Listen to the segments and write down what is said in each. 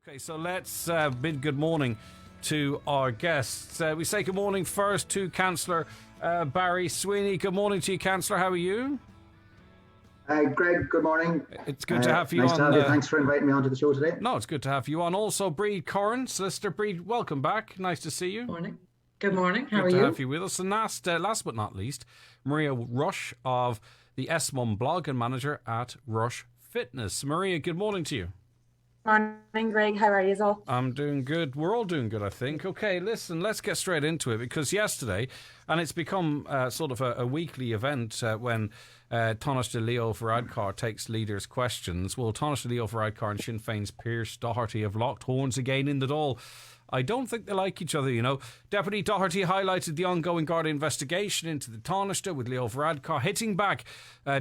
Okay, so let's bid good morning to our guests. We say good morning first to Councillor Barry Sweeney. Good morning to you, Councillor. How are you? Greg, good morning. It's good to have you nice on. To have you. Thanks for inviting me onto the show today. No, it's good to have you on. Also, Brid, Curran, Solicitor. Brid, welcome back. Nice to see you. Morning. Good morning. How are you? Good to have you with us. And last but not least, Maria Rushe of the SMUM blog and manager at Rushe Fitness. Maria, good morning to you. Morning, Greg. How are you all? I'm doing good. We're all doing good, I think. Okay, listen, let's get straight into it because yesterday, and it's become sort of a weekly event when Taoiseach Leo Varadkar takes leaders' questions. Well, Taoiseach Leo Varadkar and Sinn Féin's Pearse Doherty have locked horns again in the Dáil. I don't think they like each other, you know. Deputy Doherty highlighted the ongoing Garda investigation into the Taoiseach with Leo Varadkar hitting back,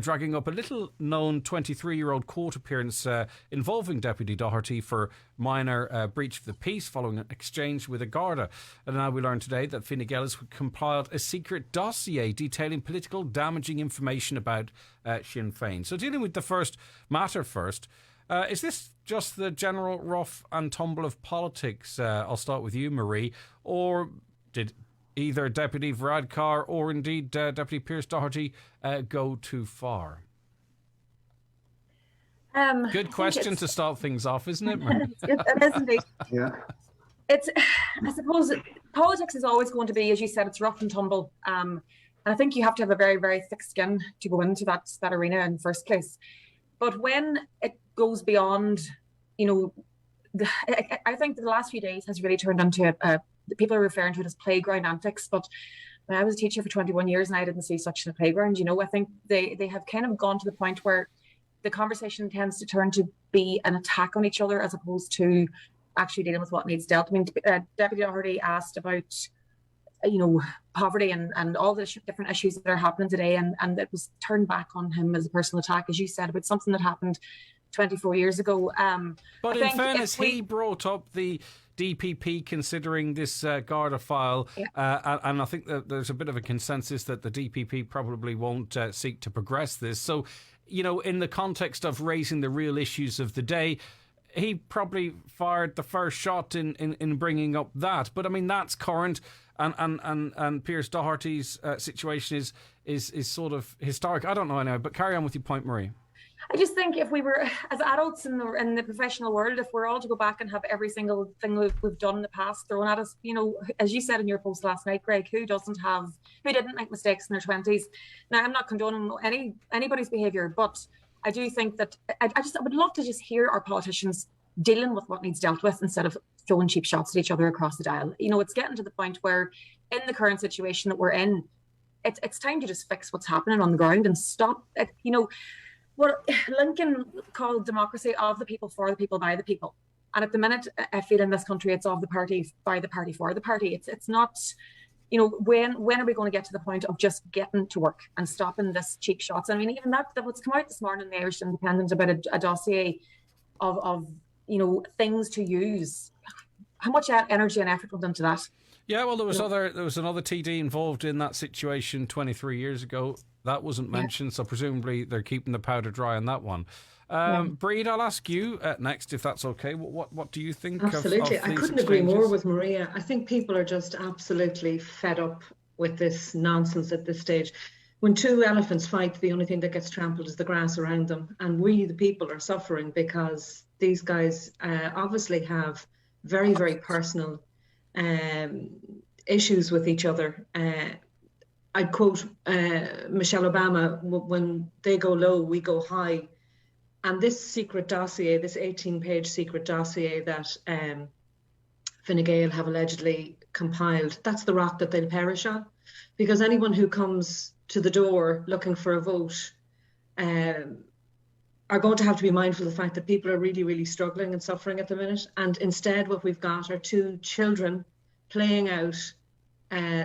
dragging up a little-known 23-year-old court appearance involving Deputy Doherty for minor breach of the peace following an exchange with a Garda. And now we learned today that Fine Gael has compiled a secret dossier detailing political damaging information about Sinn Féin. So dealing with the first matter first, is this just the general rough and tumble of politics? I'll start with you, Marie. Or did either Deputy Varadkar or indeed Deputy Pearse Doherty go too far? Good question to start things off, isn't it, Marie? It is indeed. Yeah. I suppose politics is always going to be, as you said, it's rough and tumble. And I think you have to have a very, very thick skin to go into that arena in the first place. But when it goes beyond, I think the last few days has really turned into people are referring to it as playground antics. But when I was a teacher for 21 years and I didn't see such a playground, I think they have kind of gone to the point where the conversation tends to turn to be an attack on each other as opposed to actually dealing with what needs dealt. I mean, Deputy Doherty asked about poverty and all the different issues that are happening today, and it was turned back on him as a personal attack, as you said, about something that happened 24 years ago. But in fairness, he brought up the DPP considering this Garda file, and I think that there's a bit of a consensus that the DPP probably won't seek to progress this. So, in the context of raising the real issues of the day, he probably fired the first shot in bringing up that. But I mean, that's current. And Pearse Doherty's situation is sort of historic. I don't know anyway, but carry on with your point, Marie. I just think if we were, as adults in the professional world, if we're all to go back and have every single thing we've done in the past thrown at us, as you said in your post last night, Greg, who didn't make mistakes in their 20s? Now, I'm not condoning anybody's behaviour, but I do think that I would love to just hear our politicians dealing with what needs dealt with instead of throwing cheap shots at each other across the dial. It's getting to the point where in the current situation that we're in, it's time to just fix what's happening on the ground and stop it. What Lincoln called democracy of the people, for the people, by the people. And at the minute, I feel in this country, it's of the party, by the party, for the party. It's not, when are we going to get to the point of just getting to work and stopping this cheap shots? I mean, even that what's come out this morning in the Irish Independent about a dossier of things to use. How much energy and effort went into that? Yeah, well, there was another TD involved in that situation 23 years ago. That wasn't mentioned, so presumably they're keeping the powder dry on that one. Brid, I'll ask you next, if that's okay. What do you think? Absolutely. Of I couldn't agree more with Maria. I think people are just absolutely fed up with this nonsense at this stage. When two elephants fight, the only thing that gets trampled is the grass around them. And we, the people, are suffering because these guys obviously have very, very personal issues with each other. I'd quote Michelle Obama, when they go low, we go high. And this secret dossier, this 18-page secret dossier that Fine Gael have allegedly compiled, that's the rock that they'll perish on. Because anyone who comes to the door looking for a vote are going to have to be mindful of the fact that people are really, really struggling and suffering at the minute. And instead, what we've got are two children playing out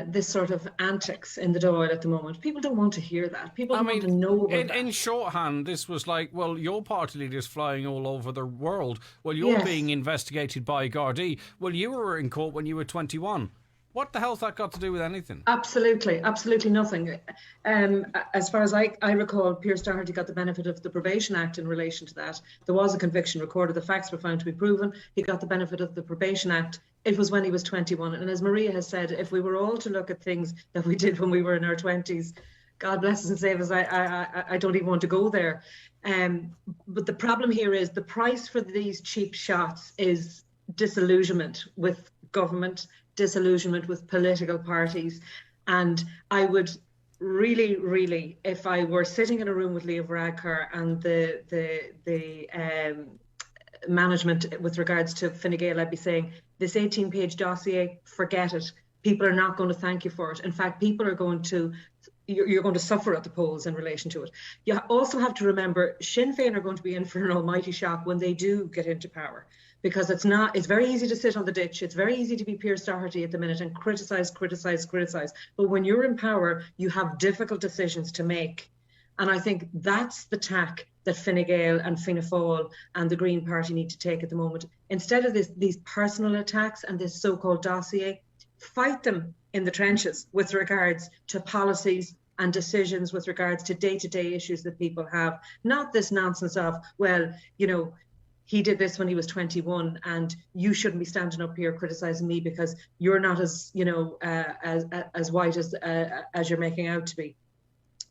this sort of antics in the Dáil at the moment. People don't want to hear that. People don't want to know about that. In shorthand, this was like, well, your party leader's flying all over the world. Well, you're being investigated by Gardaí. Well, you were in court when you were 21. What the hell's that got to do with anything? Absolutely nothing. As far as I recall, Pierce Doherty got the benefit of the Probation Act in relation to that. There was a conviction recorded. The facts were found to be proven. He got the benefit of the Probation Act. It was when he was 21. And as Maria has said, if we were all to look at things that we did when we were in our 20s, God bless us and save us, I don't even want to go there. But the problem here is the price for these cheap shots is disillusionment with government, disillusionment with political parties. And I would really, if I were sitting in a room with Leo Varadkar and the management with regards to Fine Gael, I'd be saying, this 18-page dossier, forget it. People are not going to thank you for it. In fact, people are going to, you're going to suffer at the polls in relation to it. You also have to remember, Sinn Féin are going to be in for an almighty shock when they do get into power. Because it's very easy to sit on the ditch. It's very easy to be Pierce Doherty at the minute and criticise. But when you're in power, you have difficult decisions to make. And I think that's the tack that Fine Gael and Fianna Fáil and the Green Party need to take at the moment. Instead of these personal attacks and this so-called dossier, fight them in the trenches with regards to policies and decisions with regards to day-to-day issues that people have. Not this nonsense of, well, you know, he did this when he was 21 and you shouldn't be standing up here criticizing me because you're not as, you know, as white as you're making out to be.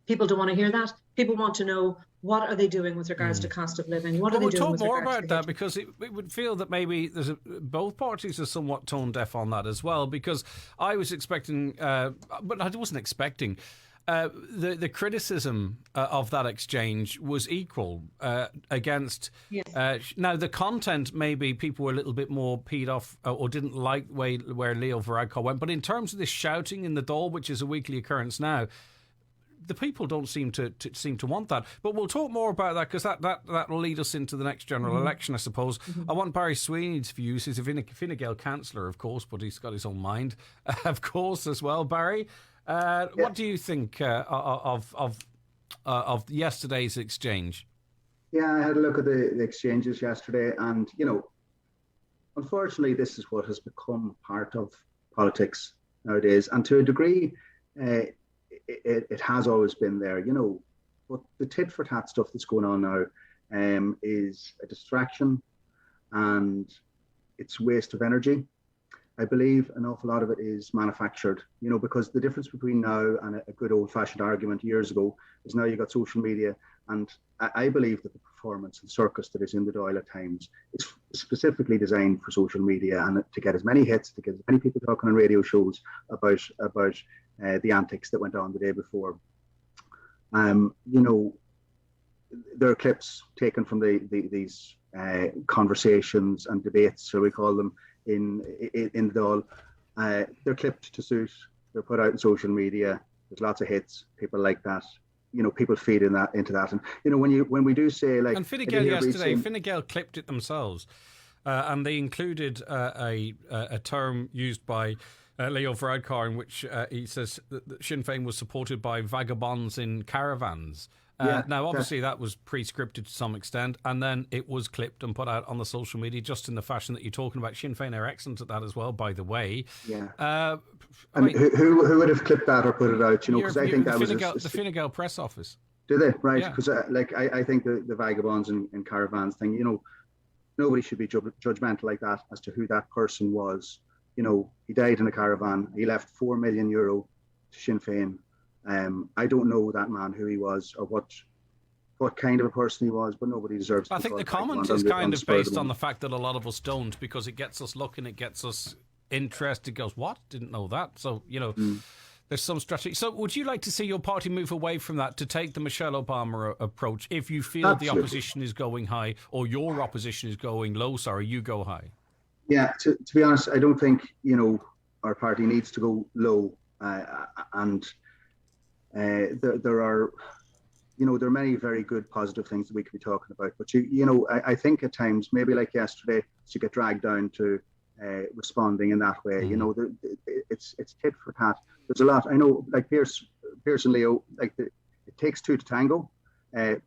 People don't want to hear that. People want to know, what are they doing with regards to cost of living? What are they doing with regards to... We'll talk more about that, because it would feel that maybe both parties are somewhat tone deaf on that as well, because I was expecting, but I wasn't expecting... the criticism of that exchange was equal against... Yes. Now, the content, maybe people were a little bit more peed off or didn't like where Leo Varadkar went. But in terms of this shouting in the Dáil, which is a weekly occurrence now, the people don't seem to want that. But we'll talk more about that, because that will lead us into the next general election, I suppose. I want Barry Sweeney's views. He's a Fine Gael councillor, of course, but he's got his own mind, of course, as well. Barry, what do you think of yesterday's exchange? Yeah, I had a look at the exchanges yesterday, and, you know, unfortunately, this is what has become part of politics nowadays. And to a degree, it has always been there, you know. But the tit for tat stuff that's going on now is a distraction, and it's waste of energy. I believe an awful lot of it is manufactured, you know, because the difference between now and a good old-fashioned argument years ago is now you've got social media. And I believe that the performance and circus that is in the Dáil at times is specifically designed for social media, and to get as many hits, to get as many people talking on radio shows about the antics that went on the day before. You know, there are clips taken from these conversations and debates, shall we call them, in the Dáil. They're clipped to suit. They're put out on social media. There's lots of hits. People like that. You know, people feed into that. And you know, when we do say, like, and Fine Gael yesterday, Fine Gael clipped it themselves, and they included a term used by Leo Varadkar, in which he says that Sinn Féin was supported by vagabonds in caravans. Now, obviously, that was pre-scripted to some extent, and then it was clipped and put out on the social media, just in the fashion that you're talking about. Sinn Féin are excellent at that as well, by the way. Yeah. I mean, who would have clipped that or put it out? You know, because I think that was the Fine Gael press office. Do they? Right? Because I think the vagabonds and caravans thing, you know, nobody should be judgmental like that as to who that person was. You know, he died in a caravan. He left €4 million to Sinn Féin. I don't know that man, who he was, or what kind of a person he was, but nobody deserves to. I think the comment is kind of based on the fact that a lot of us don't, because it gets us looking, it gets us interested, goes, what? Didn't know that. So, you know, there's some strategy. So would you like to see your party move away from that to take the Michelle Obama approach if you feel Absolutely. The opposition is going high, or your opposition is going low, you go high? Yeah, to be honest, I don't think, you know, our party needs to go low, and there are, you know, there are many very good positive things that we could be talking about, but you know, I think at times, maybe like yesterday, to get dragged down to responding in that way. You know, it's tit for tat. There's a lot. I know, like Pierce and Leo, like it takes two to tango.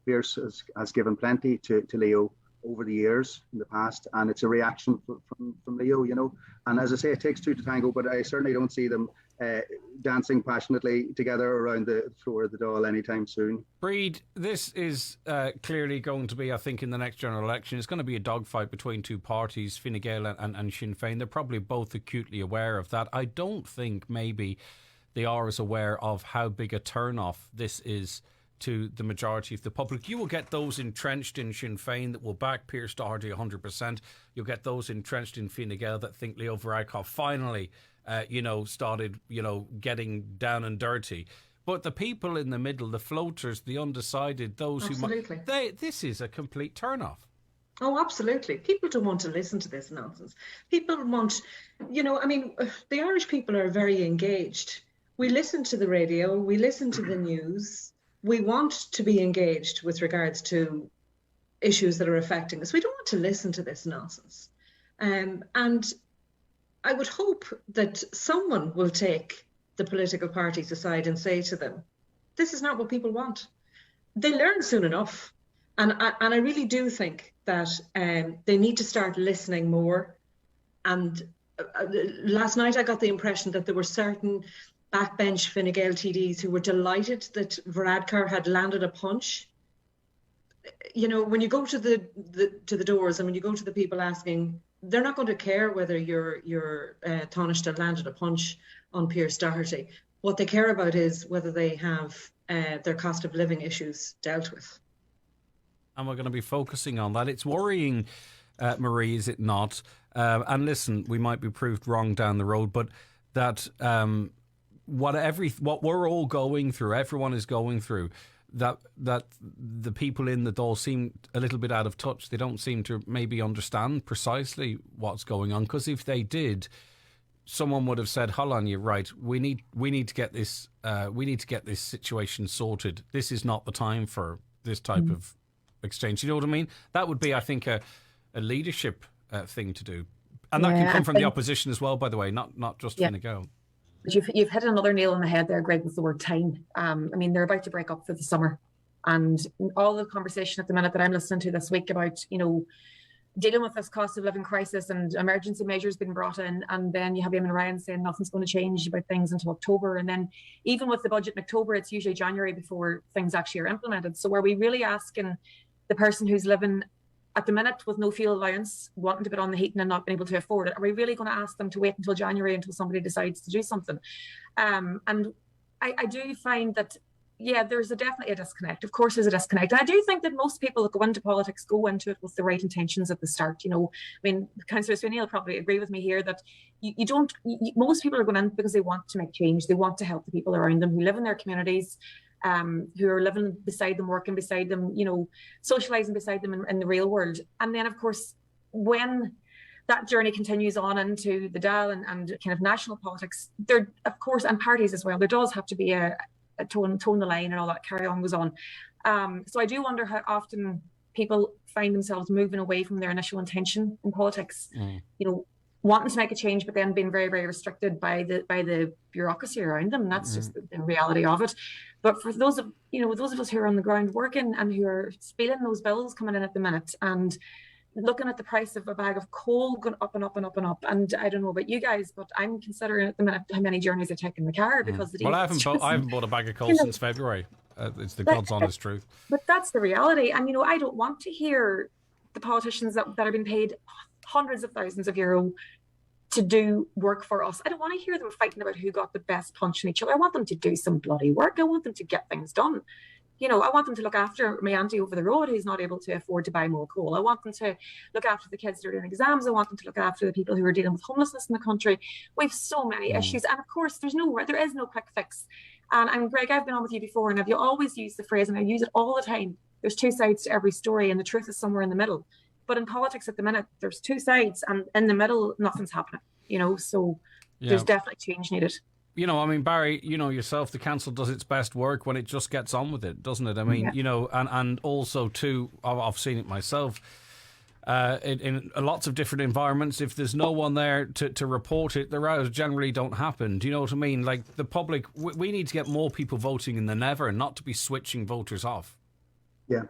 Pierce has given plenty to Leo over the years in the past, and it's a reaction from Leo, And as I say, it takes two to tango, but I certainly don't see them dancing passionately together around the floor of the Dáil anytime soon. Brid, this is clearly going to be, I think, in the next general election, it's going to be a dogfight between two parties, Fine Gael and Sinn Féin. They're probably both acutely aware of that. I don't think maybe they are as aware of how big a turn-off this is to the majority of the public. You will get those entrenched in Sinn Féin that will back Pearse Doherty 100%. You'll get those entrenched in Fine Gael that think Leo Varadkar finally, started, getting down and dirty. But the people in the middle, the floaters, the undecided, those Absolutely. this is a complete turn-off. Oh, absolutely. People don't want to listen to this nonsense. People want, the Irish people are very engaged. We listen to the radio, we listen to the news. We want to be engaged with regards to issues that are affecting us. We don't want to listen to this nonsense. And I would hope that someone will take the political parties aside and say to them, this is not what people want. They learn soon enough. And I really do think that they need to start listening more. And last night I got the impression that there were certain backbench Fine Gael TDs who were delighted that Varadkar had landed a punch. When you go to the doors and when you go to the people asking, they're not going to care whether your Taoiseach landed a punch on Pearse Doherty. What they care about is whether they have their cost of living issues dealt with. And we're going to be focusing on that. It's worrying, Marie, is it not? And listen, we might be proved wrong down the road, but that what we're all going through, everyone is going through, that the people in the Dáil seem a little bit out of touch. They don't seem to maybe understand precisely what's going on, because if they did, someone would have said, hold on, you're right, we need to get this situation sorted. This is not the time for this type of exchange. You know what I mean? That would be, I think, a leadership thing to do. And that can come from the opposition as well, by the way, not just Fine Gael. But you've hit another nail on the head there, Greg, with the word time. They're about to break up for the summer. And all the conversation at the minute that I'm listening to this week about, dealing with this cost of living crisis and emergency measures being brought in. And then you have Eamon Ryan saying nothing's going to change about things until October. And then even with the budget in October, it's usually January before things actually are implemented. So are we really asking the person who's living at the minute with no fuel allowance, wanting to put on the heating and not being able to afford it, are we really going to ask them to wait until January until somebody decides to do something? And I do find that, there's definitely a disconnect. Of course, there's a disconnect. And I do think that most people that go into politics go into it with the right intentions at the start. Councillor Sweeney will probably agree with me here that most people are going in because they want to make change. They want to help the people around them who live in their communities, who are living beside them, working beside them, socialising beside them in the real world. And then, of course, when that journey continues on into the Dáil and kind of national politics, there, of course, and parties as well, there does have to be a tone the line and all that carry on goes on. So I do wonder how often people find themselves moving away from their initial intention in politics, wanting to make a change, but then being very, very restricted by the bureaucracy around them. And that's just the reality of it. But for those of us who are on the ground working and who are feeling those bills coming in at the minute and looking at the price of a bag of coal going up and up and up and up. And I don't know about you guys, but I'm considering at the minute how many journeys I take in the car because the I haven't bought a bag of coal since February. It's the God's honest truth. But that's the reality. And, I don't want to hear the politicians that are being paid hundreds of thousands of euro to do work for us. I don't want to hear them fighting about who got the best punch in each other. I want them to do some bloody work. I want them to get things done. I want them to look after my auntie over the road who's not able to afford to buy more coal. I want them to look after the kids that are doing exams. I want them to look after the people who are dealing with homelessness in the country. We have so many issues. And of course, there is no quick fix. And Greg, I've been on with you before and I've always used the phrase, and I use it all the time, there's two sides to every story and the truth is somewhere in the middle. But in politics at the minute, there's two sides and in the middle, nothing's happening, so there's definitely change needed. Barry, yourself, the council does its best work when it just gets on with it, doesn't it? And also too, I've seen it myself in lots of different environments. If there's no one there to report it, the rows generally don't happen. Do you know what I mean? Like the public, we need to get more people voting in than ever and not to be switching voters off. Yeah,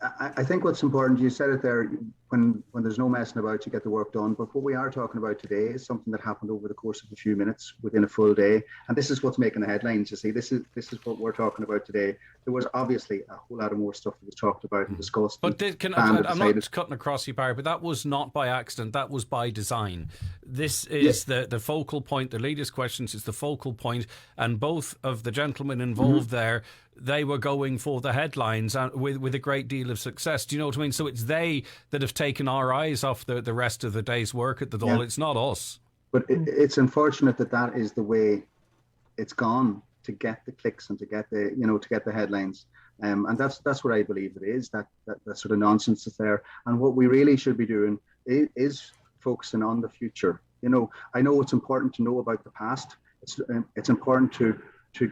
I think what's important, you said it there, when there's no messing about, you get the work done. But what we are talking about today is something that happened over the course of a few minutes within a full day. And this is what's making the headlines, you see. This is what we're talking about today. There was obviously a whole lot of more stuff that was talked about and discussed. But I'm not cutting across you, Barry, but that was not by accident. That was by design. This is the focal point. The leaders' questions is the focal point. And both of the gentlemen involved there, they were going for the headlines with a great deal of success. Do you know what I mean? So it's they that have taken our eyes off the rest of the day's work at the Dáil. It's not us. But it's unfortunate that is the way it's gone to get the clicks and to get the headlines. And that's what I believe it is, that sort of nonsense is there. And what we really should be doing is focusing on the future. I know it's important to know about the past. It's important to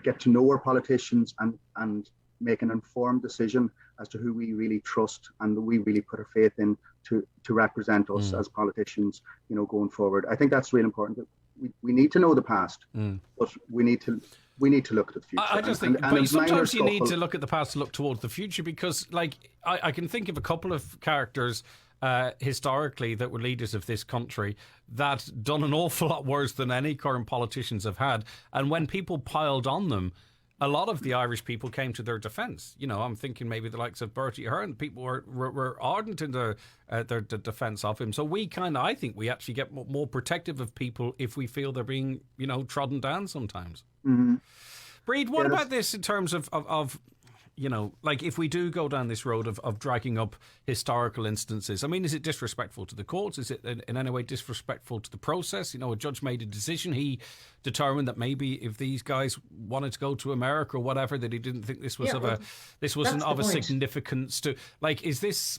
get to know our politicians and make an informed decision as to who we really trust and we really put our faith in to represent us as politicians, going forward. I think that's really important. We need to know the past, but we need to look at the future. I just think, but sometimes you need to look at the past to look towards the future, because, I can think of a couple of characters historically that were leaders of this country that done an awful lot worse than any current politicians have had. And when people piled on them, a lot of the Irish people came to their defence. I'm thinking maybe the likes of Bertie Ahern. People were ardent in their defence of him. So I think we actually get more protective of people if we feel they're being, trodden down sometimes. Mm-hmm. Brid, what about this in terms of if we do go down this road of dragging up historical instances, I mean, is it disrespectful to the courts? Is it in any way disrespectful to the process? A judge made a decision. He determined that maybe if these guys wanted to go to America or whatever, that he didn't think this was of a significance to, is this...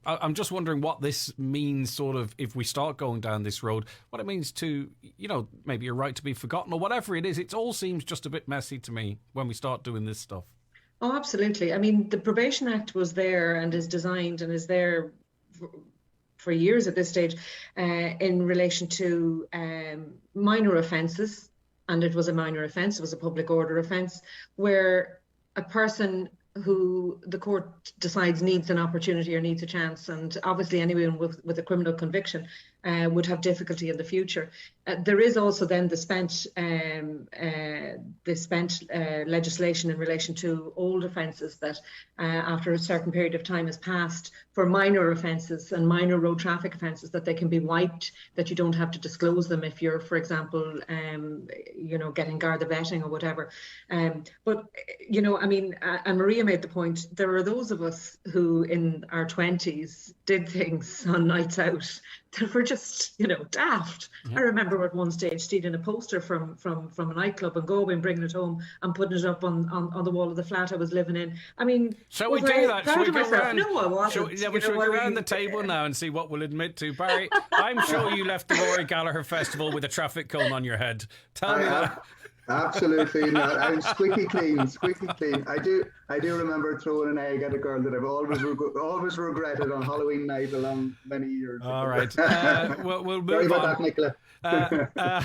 I'm just wondering what this means, sort of, if we start going down this road, what it means to, maybe your right to be forgotten or whatever it is. It all seems just a bit messy to me when we start doing this stuff. Oh, absolutely. I mean, the Probation Act was there and is designed and is there for years at this stage in relation to minor offences. And it was a minor offence. It was a public order offence where a person who the court decides needs an opportunity or needs a chance, and obviously anyone with a criminal conviction would have difficulty in the future. There is also then the spent legislation in relation to old offences that after a certain period of time has passed, for minor offences and minor road traffic offences, that they can be wiped, that you don't have to disclose them if you're, for example, getting Garda vetting or whatever. But and Maria made the point, there are those of us who in our 20s did things on nights out that were just, daft. Yeah. I remember at one stage stealing a poster from a nightclub and going, bringing it home and putting it up on the wall of the flat I was living in. I mean, shall we do that? Shall we go around? No, I wasn't. Shall we go around the table now and see what we'll admit to? Barry, I'm sure you left the Rory Gallagher Festival with a traffic cone on your head. Tell me that. Absolutely not. I'm squeaky clean. I do remember throwing an egg at a girl that I've always regretted on Halloween night along many years ago. All right. We'll move Sorry about on. that, Nicola.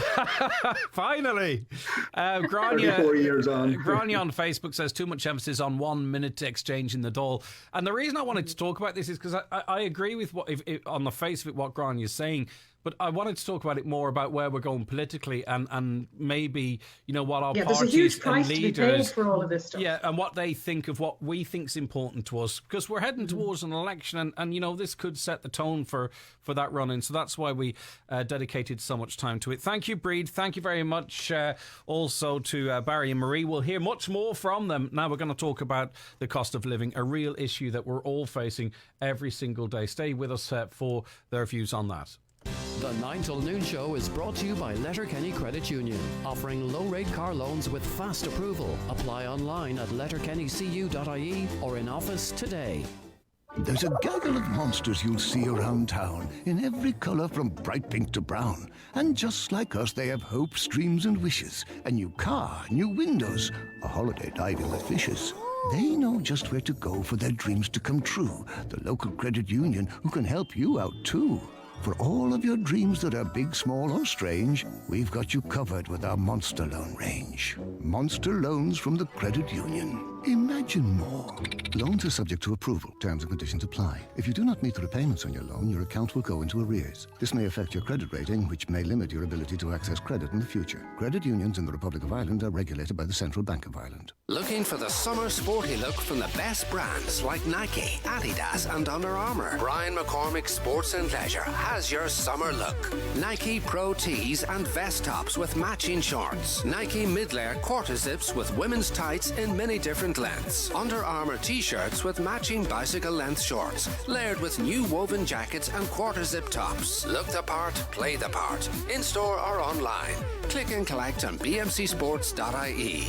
Finally, Grania, 34 years on. Grania on Facebook says too much emphasis on 1 minute exchange in the Dáil. And the reason I wanted to talk about this is because I agree with what, if on the face of it, what Grania is saying. But I wanted to talk about it more about where we're going politically and maybe, what our parties there's a huge price and leaders, to be paid for all of this stuff. Yeah, and what they think of what we think's important to us, because we're heading towards an election and this could set the tone for that run-in. So that's why we dedicated so much time to it. Thank you, Brid. Thank you very much also to Barry and Marie. We'll hear much more from them. Now we're going to talk about the cost of living, a real issue that we're all facing every single day. Stay with us for their views on that. The 9 till noon show is brought to you by Letterkenny Credit Union, offering low-rate car loans with fast approval. Apply online at letterkennycu.ie or in office today. There's a gaggle of monsters you'll see around town, in every colour from bright pink to brown. And just like us, they have hopes, dreams and wishes. A new car, new windows, a holiday diving with fishes. They know just where to go for their dreams to come true. The local credit union who can help you out too. For all of your dreams that are big, small or strange, we've got you covered with our Monster Loan range. Monster Loans from the Credit Union. Imagine more. Loans are subject to approval. Terms and conditions apply. If you do not meet the repayments on your loan, your account will go into arrears. This may affect your credit rating, which may limit your ability to access credit in the future. Credit unions in the Republic of Ireland are regulated by the Central Bank of Ireland. Looking for the summer sporty look from the best brands like Nike, Adidas and Under Armour? Brian McCormick Sports and Leisure has your summer look. Nike Pro Tees and vest tops with matching shorts. Nike mid-layer quarter zips with women's tights in many different lengths. Under Armour t-shirts with matching bicycle length shorts. Layered with new woven jackets and quarter zip tops. Look the part, play the part. In store or online. Click and collect on bmcsports.ie.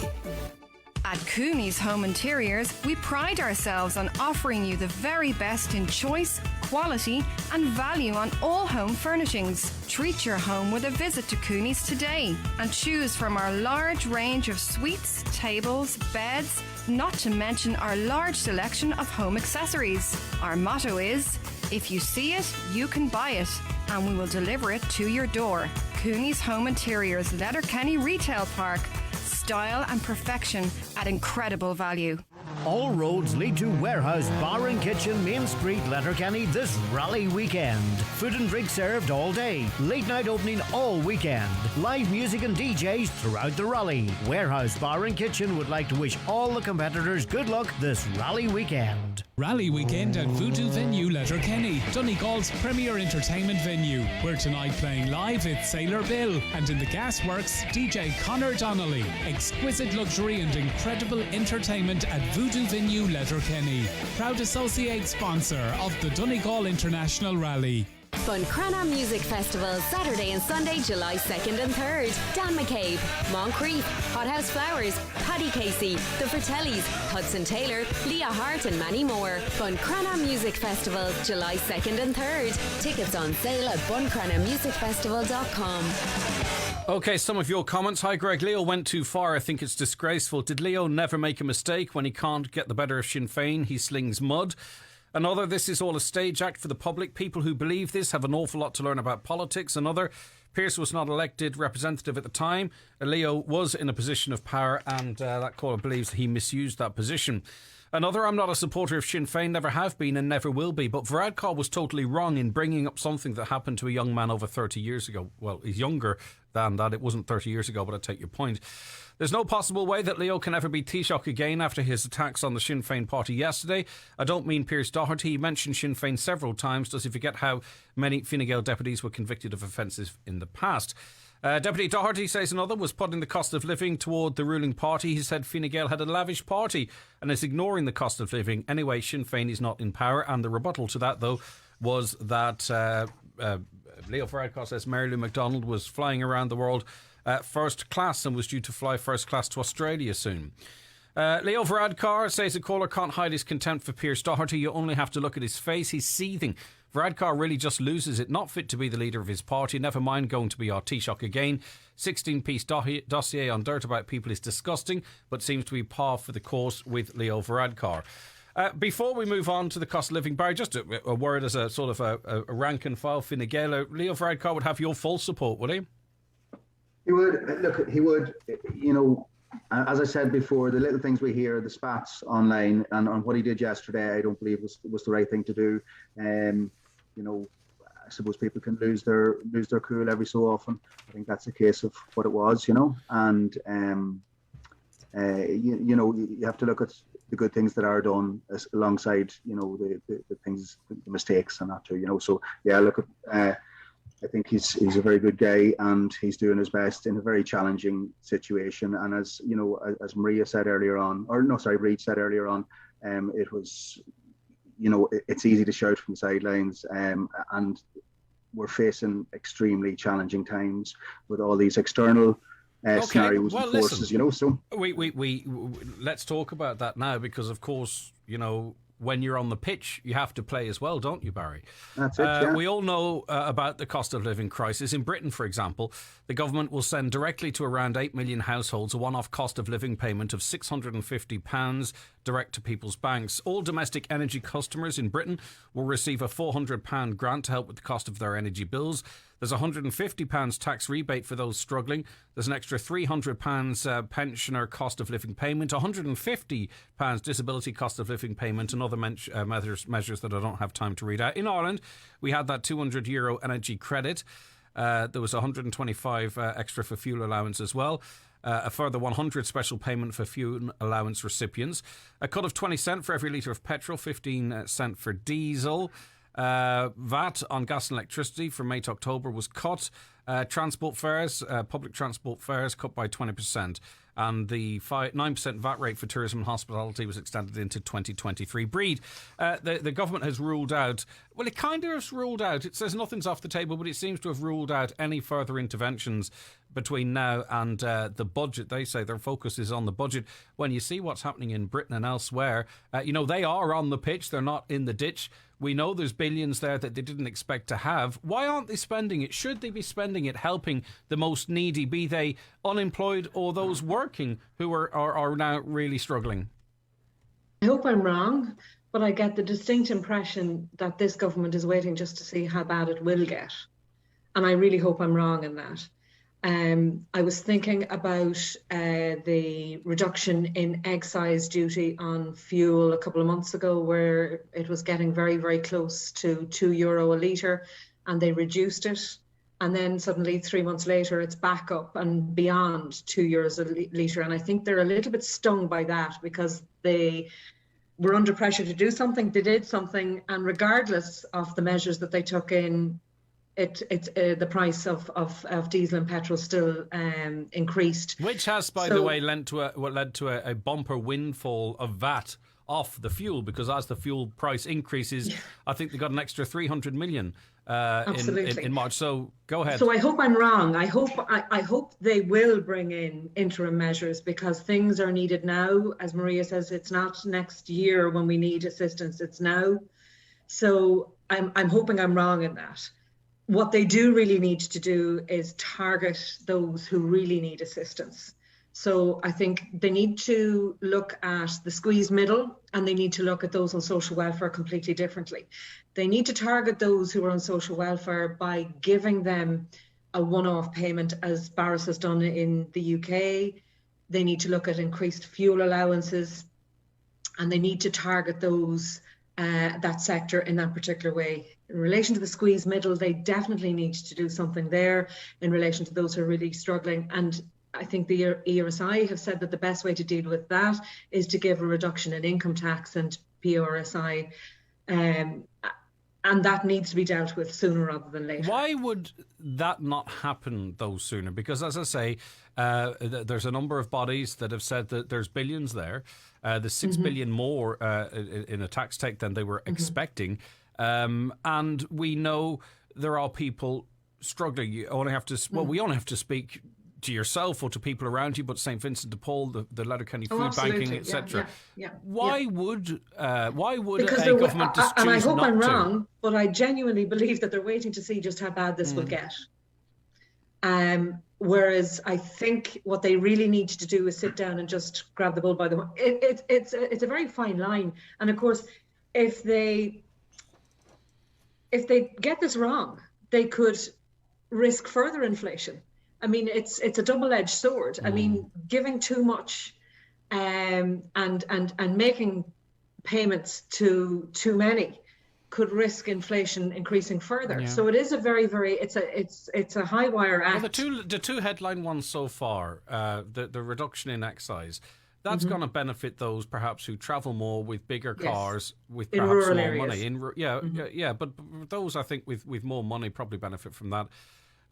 At Cooney's Home Interiors, we pride ourselves on offering you the very best in choice, quality and value on all home furnishings. Treat your home with a visit to Cooney's today and choose from our large range of suites, tables, beds, not to mention our large selection of home accessories. Our motto is, if you see it, you can buy it, and we will deliver it to your door. Cooney's Home Interiors, Letterkenny Retail Park. Style and perfection at incredible value. All roads lead to Warehouse Bar and Kitchen, Main Street, Letterkenny this rally weekend. Food and drink served all day. Late night opening all weekend. Live music and DJs throughout the rally. Warehouse Bar and Kitchen would like to wish all the competitors good luck this rally weekend. Rally weekend at Voodoo Venue, Letterkenny, Donegal's premier entertainment venue. Where tonight playing live it's Sailor Bill, and in the Gasworks, DJ Connor Donnelly. Exquisite luxury and incredible entertainment at Voodoo Venue, Letterkenny. Proud associate sponsor of the Donegal International Rally. Buncrana Music Festival, Saturday and Sunday, July 2nd and 3rd. Dan McCabe, Moncrief, Hothouse Flowers, Paddy Casey, The Fratellis, Hudson Taylor, Leah Hart and many more. Buncrana Music Festival, July 2nd and 3rd. Tickets on sale at buncranamusicfestival.com. Okay, some of your comments. Hi, Greg. Leo went too far. I think it's disgraceful. Did Leo never make a mistake? When he can't get the better of Sinn Féin, he slings mud. Another, this is all a stage act for the public. People who believe this have an awful lot to learn about politics. Another, Pearse was not elected representative at the time. Leo was in a position of power, and that caller believes he misused that position. Another, I'm not a supporter of Sinn Féin, never have been and never will be, but Varadkar was totally wrong in bringing up something that happened to a young man over 30 years ago. Well, he's younger than that. It wasn't 30 years ago, but I take your point. There's no possible way that Leo can ever be Taoiseach again after his attacks on the Sinn Féin party yesterday. I don't mean Pearse Doherty. He mentioned Sinn Féin several times. Does he forget how many Fine Gael deputies were convicted of offences in the past? Deputy Doherty, says another, was putting the cost of living toward the ruling party. He said Fine Gael had a lavish party and is ignoring the cost of living. Anyway, Sinn Féin is not in power, and the rebuttal to that, though, was that Leo Varadkar says Mary Lou McDonald was flying around the world first class and was due to fly first class to Australia soon. Leo Varadkar, says a caller, can't hide his contempt for Pearse Doherty. You only have to look at his face. He's seething. Varadkar really just loses it. Not fit to be the leader of his party. Never mind going to be our Taoiseach again. 16-piece dossier on dirt about people is disgusting, but seems to be par for the course with Leo Varadkar. Before we move on to the cost of living, Barry, just a word as a sort of a rank and file Fine Gael. Leo Varadkar would have your full support, would he? He would. Look, he would. You know, as I said before, the little things we hear, the spats online, and on what he did yesterday, I don't believe was the right thing to do. You know, I suppose people can lose their cool every so often. I think that's the case of what it was. You know, and you know, you have to look at the good things that are done alongside, you know, the things, the mistakes, and that too. You know, so yeah, look at. I think he's a very good guy, and he's doing his best in a very challenging situation. And as you know, as Maria said earlier on, or no, sorry, Brid said earlier on, it was, you know, it's easy to shout from the sidelines, and we're facing extremely challenging times with all these external scenarios and forces. Listen, you know, so we let's talk about that now, because of course, you know, when you're on the pitch, you have to play as well, don't you, Barry? That's it, yeah. We all know about the cost of living crisis. In Britain, for example, the government will send directly to around 8 million households a one-off cost of living payment of £650 direct to people's banks. All domestic energy customers in Britain will receive a £400 grant to help with the cost of their energy bills. There's £150 tax rebate for those struggling. There's an extra £300 pensioner cost of living payment, £150 disability cost of living payment, and other measures that I don't have time to read out. In Ireland, we had that €200 energy credit. There was 125 extra for fuel allowance as well. A further 100 special payment for fuel allowance recipients. A cut of 20 cent for every litre of petrol, 15 cent for diesel. VAT on gas and electricity from May to October was cut. Transport fares, public transport fares cut by 20%. And the 9% VAT rate for tourism and hospitality was extended into 2023. Brid, the government has ruled out, well, it kind of has ruled out, it says nothing's off the table, but it seems to have ruled out any further interventions between now and the budget. They say their focus is on the budget. When you see what's happening in Britain and elsewhere, they are on the pitch, they're not in the ditch. We know there's billions there that they didn't expect to have. Why aren't they spending it? Should they be spending it helping the most needy, be they unemployed or those working who are now really struggling? I hope I'm wrong, but I get the distinct impression that this government is waiting just to see how bad it will get. And I really hope I'm wrong in that. I was thinking about the reduction in excise duty on fuel a couple of months ago, where it was getting very, very close to €2 a litre, and they reduced it. And then suddenly 3 months later, it's back up and beyond €2 a litre. And I think they're a little bit stung by that, because they were under pressure to do something. They did something, and regardless of the measures that they took in, the price of diesel and petrol still increased, which has, by the way, led to a bumper windfall of VAT off the fuel, because as the fuel price increases, I think they got an extra 300 million in March. So go ahead. So I hope I'm wrong. I hope they will bring in interim measures, because things are needed now. As Maria says, it's not next year when we need assistance, it's now. So I'm hoping I'm wrong in that. What they do really need to do is target those who really need assistance. So I think they need to look at the squeezed middle, and they need to look at those on social welfare completely differently. They need to target those who are on social welfare by giving them a one-off payment, as Barras has done in the UK. They need to look at increased fuel allowances, and they need to target those that sector in that particular way. In relation to the squeeze middle, they definitely need to do something there in relation to those who are really struggling. And I think the ERSI have said that the best way to deal with that is to give a reduction in income tax and PRSI, and that needs to be dealt with sooner rather than later. Why would that not happen, though, sooner? Because, as I say, there's a number of bodies that have said that there's billions there. There's 6 billion more in a tax take than they were expecting. And we know there are people struggling. You only have to, we only have to speak to yourself or to people around you, but St. Vincent de Paul, the Letterkenny food banking, etc. Why would a government just choose not to? And I hope I'm wrong, but I genuinely believe that they're waiting to see just how bad this will get. Whereas I think what they really need to do is sit down and just grab the bull by the horn. It's a very fine line, and of course, if they get this wrong, they could risk further inflation. I mean, it's a double-edged sword. I mean, giving too much and making payments to too many could risk inflation increasing further. Yeah. So it is a very, very it's a high wire act. Well, the two headline ones so far, the reduction in excise, that's going to benefit those perhaps who travel more with bigger cars, with perhaps more areas. Money. But those I think with more money probably benefit from that.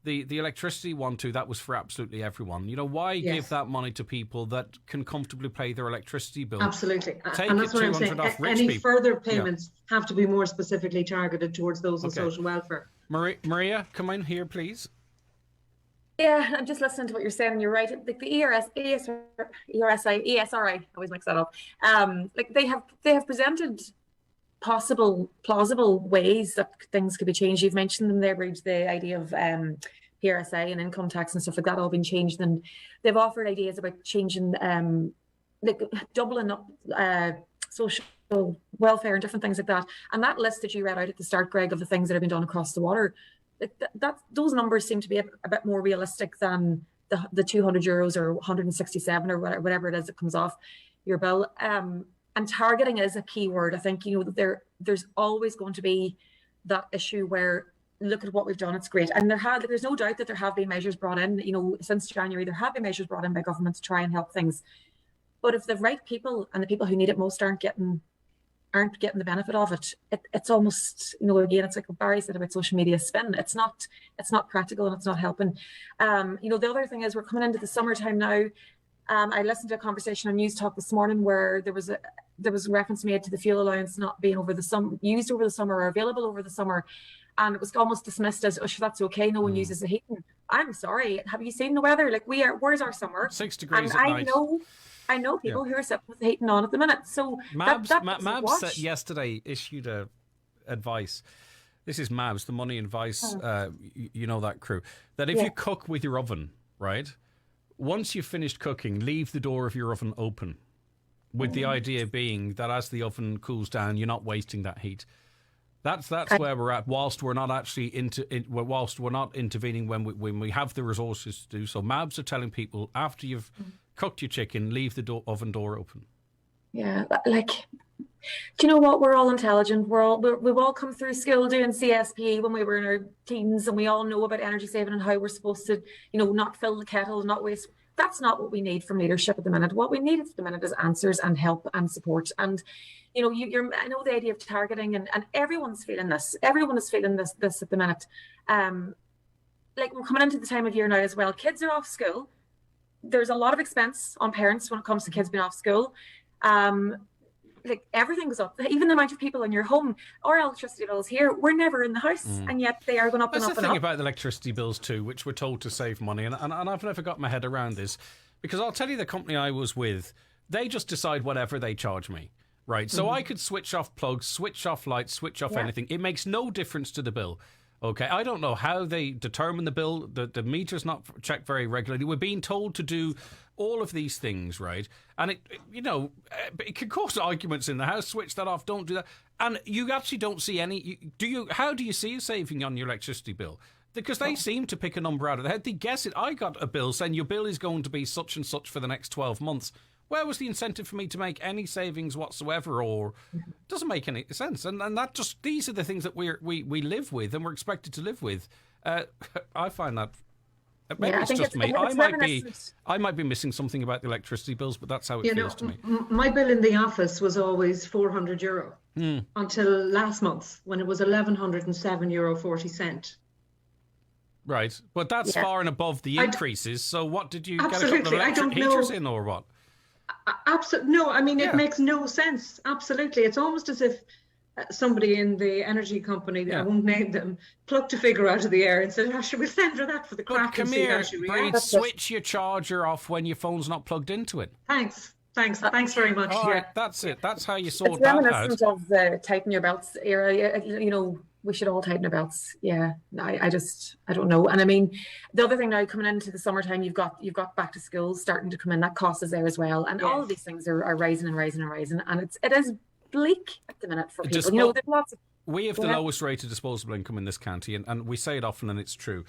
The electricity one too, that was for absolutely everyone. You know, why give that money to people that can comfortably pay their electricity bill? Absolutely. Take and that's what I'm saying. Any people. Further payments have to be more specifically targeted towards those on social welfare. Maria, come in here, please. Yeah, I'm just listening to what you're saying, and you're right. Like the ESRI, I always mix that up. Like they have presented plausible ways that things could be changed. You've mentioned them there, Brid, the idea of PRSA and income tax and stuff like that all been changed, and they've offered ideas about changing, like doubling up social welfare and different things like that. And that list that you read out at the start, Greg, of the things that have been done across the water, those numbers seem to be a bit more realistic than the €200 or 167 or whatever it is that comes off your bill. And targeting is a key word. I think, there's always going to be that issue where, look at what we've done, it's great. And there's no doubt that there have been measures brought in, since January, there have been measures brought in by government to try and help things. But if the right people and the people who need it most aren't getting the benefit of it, it's almost, again, it's like what Barry said about social media spin. It's not practical and it's not helping. The other thing is, we're coming into the summertime now. I listened to a conversation on News Talk this morning where there was reference made to the fuel allowance not being used over the summer or available over the summer. And it was almost dismissed as, oh, sure, that's okay, no one uses the heating. I'm sorry, have you seen the weather? Like, where's our summer? 6 degrees and at night. I know people who are sitting with the heating on at the minute. So Mabs yesterday issued advice. This is Mabs, the Money and Vice, that crew. That if you cook with your oven, right, once you've finished cooking, leave the door of your oven open. With the idea being that as the oven cools down, you're not wasting that heat. That's where we're at. Whilst we're not actually whilst we're not intervening when we have the resources to do so. Mabs are telling people, after you've cooked your chicken, leave the oven door open. Yeah, like, do you know what? We're all intelligent. We've all come through school doing CSP when we were in our teens, and we all know about energy saving and how we're supposed to, not fill the kettle, not waste. That's not what we need from leadership at the minute. What we need at the minute is answers and help and support. And I know the idea of targeting, and everyone's feeling this. Everyone is feeling this at the minute. Like, we're coming into the time of year now as well. Kids are off school. There's a lot of expense on parents when it comes to kids being off school. Like, everything goes up. Even the amount of people in your home. Our electricity bills here, we're never in the house, and yet they are going up and up and up. That's the thing about the electricity bills too, which we're told to save money, and I've never got my head around this, because I'll tell you, the company I was with, they just decide whatever they charge me. Right, so I could switch off plugs, switch off lights, switch off anything. It makes no difference to the bill. Okay, I don't know how they determine the bill. The meter's not checked very regularly. We're being told to do all of these things, right? And it can cause arguments in the house. Switch that off. Don't do that. And you actually don't see any. How do you see a saving on your electricity bill? Because they seem to pick a number out of their head. They guess it. I got a bill saying your bill is going to be such and such for the next 12 months. Where was the incentive for me to make any savings whatsoever? Or it doesn't make any sense. And that just, these are the things that we live with and we're expected to live with. I find that, maybe it's just me. I might be missing something about the electricity bills, but that's how it feels to me. My bill in the office was always €400 until last month, when it was €1,107.40. Right, but that's far and above the increases. So what, did you get a couple of electric heaters in, or what? Absolutely. No, I mean, it makes no sense. Absolutely. It's almost as if somebody in the energy company, I won't name them, plucked a figure out of the air and said, should we send her that for the crack and see how she reacts? Switch your charger off when your phone's not plugged into it. Thanks very much. All right, that's it. That's how you sort that out. It's reminiscent of the tighten your belts era. We should all tighten our belts. Yeah, I don't know. And I mean, the other thing now, coming into the summertime, you've got back to school starting to come in. That cost is there as well, and all of these things are rising and rising and rising, and it is bleak at the minute for people. There's lots of. We have the lowest rate of disposable income in this county, and we say it often, and it's true.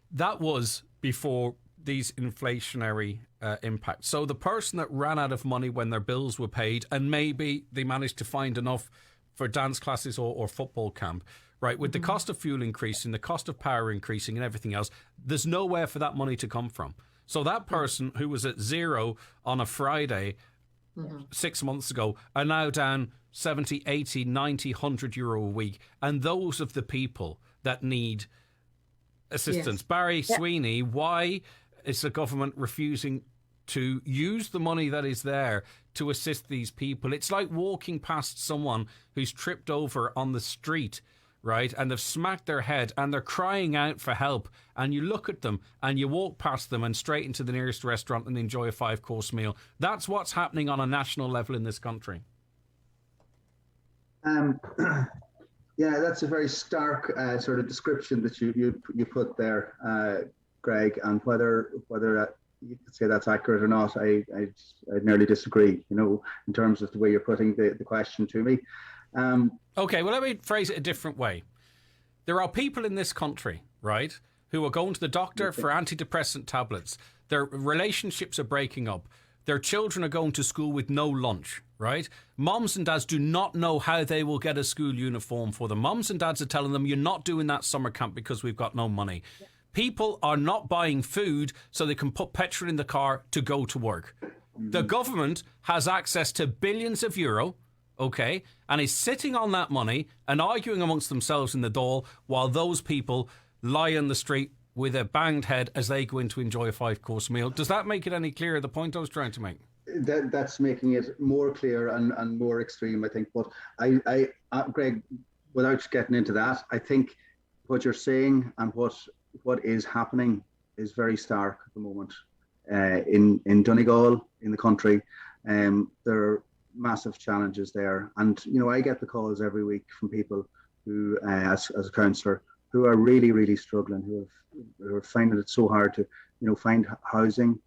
That was before these inflationary impacts. So the person that ran out of money when their bills were paid, and maybe they managed to find enough for dance classes or football camp. Right, with the cost of fuel increasing, the cost of power increasing and everything else, there's nowhere for that money to come from. So that person who was at zero on a Friday 6 months ago are now down 70, 80, 90, €100 a week. And those are the people that need assistance. Yes. Barry Sweeney, why is the government refusing to use the money that is there to assist these people? It's like walking past someone who's tripped over on the street, right, and they've smacked their head and they're crying out for help, and you look at them and you walk past them and straight into the nearest restaurant and enjoy a 5-course meal. That's what's happening on a national level in this country. Yeah, that's a very stark sort of description that you put there, Greg, and whether you could say that's accurate or not, I nearly disagree, in terms of the way you're putting the question to me. Okay, well, let me phrase it a different way. There are people in this country right, who are going to the doctor for antidepressant tablets. Their relationships are breaking up. Their children are going to school with no lunch, right? Moms and dads do not know how they will get a school uniform for them. Moms and dads are telling them, you're not doing that summer camp because we've got no money. Yeah. People are not buying food so they can put petrol in the car to go to work. The government has access to billions of euro, okay, and is sitting on that money and arguing amongst themselves in the Dáil while those people lie on the street with a banged head as they go in to enjoy a 5-course meal. Does that make it any clearer, the point I was trying to make? That's making it more clear and more extreme, I think. But Greg, without getting into that, I think what you're saying and what is happening is very stark at the moment. In Donegal, in the country, there are massive challenges there. And, I get the calls every week from people who, as a councillor, who are really, really struggling, who are finding it so hard to, find housing,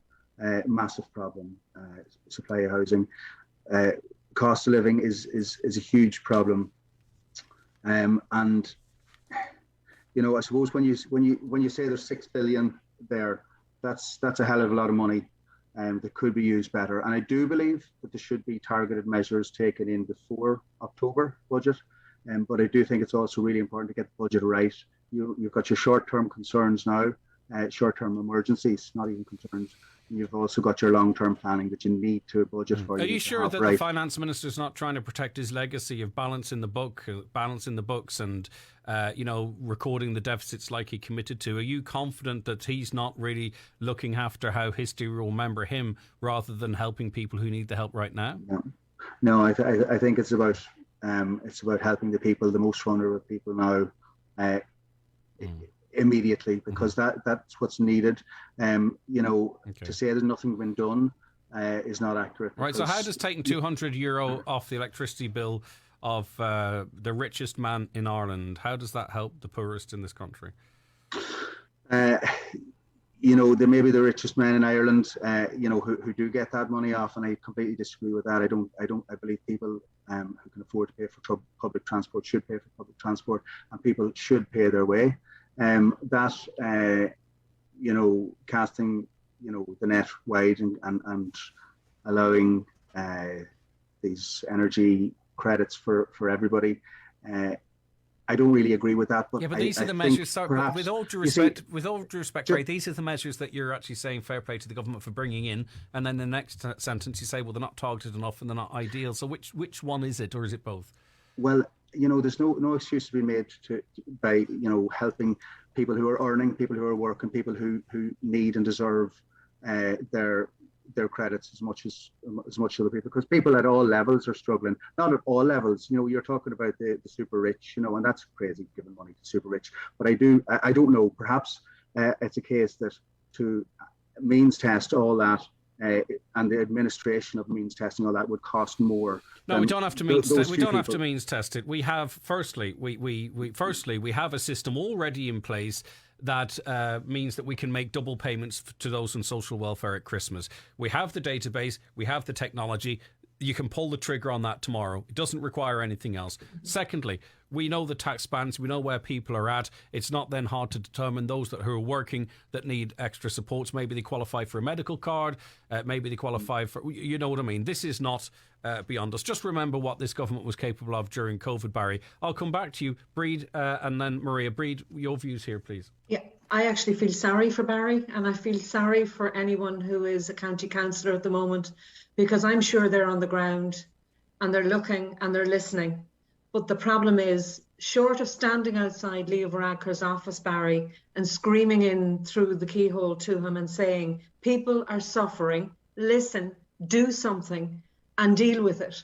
massive problem, supply of housing. Cost of living is a huge problem. And, I suppose when you say there's 6 billion there, that's a hell of a lot of money that could be used better. And I do believe that there should be targeted measures taken in before October budget. But I do think it's also really important to get the budget right. You've got your short-term concerns now, short-term emergencies, not even concerns. And you've also got your long-term planning that you need to budget for. Are you sure that the finance minister's not trying to protect his legacy of balancing the books and recording the deficits like he committed to? Are you confident that he's not really looking after how history will remember him rather than helping people who need the help right now? No, I think it's about helping the people, the most vulnerable people now, immediately, because that's what's needed. To say there's nothing been done is not accurate. Right. So how does taking €200 off the electricity bill of the richest man in Ireland, how does that help the poorest in this country? There may be the richest men in Ireland, who do get that money off, and I completely disagree with that. I believe people who can afford to pay for public transport should pay for public transport, and people should pay their way. Casting, the net wide and allowing these energy credits for everybody. I don't really agree with that. But these are the measures. Perhaps, with all due respect, Ray, these are the measures that you're actually saying fair play to the government for bringing in, and then the next sentence you say, well, they're not targeted enough and they're not ideal. So which one is it, or is it both? Well, there's no excuse to be made by helping people who are earning, people who are working, people who need and deserve their credits as much as other people, because people at all levels are struggling. Not at all levels. You're talking about the super rich, and that's crazy, giving money to super rich. But I don't know. Perhaps it's a case that to means test all that. And the administration of means testing, all that would cost more. No, we don't have to means test. We don't have to means test it. We have firstly, we have a system already in place that means that we can make double payments to those on social welfare at Christmas. We have the database, we have the technology. You can pull the trigger on that tomorrow. It doesn't require anything else. Secondly, we know the tax bands. We know where people are at. It's not then hard to determine those who are working that need extra supports. Maybe they qualify for a medical card. Maybe they qualify for, you know what I mean? This is not beyond us. Just remember what this government was capable of during COVID, Barry. I'll come back to you, Brid, and then Maria. Brid, your views here, please. Yeah, I actually feel sorry for Barry, and I feel sorry for anyone who is a county councillor at the moment, because I'm sure they're on the ground and they're looking and they're listening. But the problem is, short of standing outside Leo Varadkar's office, Barry, and screaming in through the keyhole to him and saying, people are suffering, listen, do something and deal with it,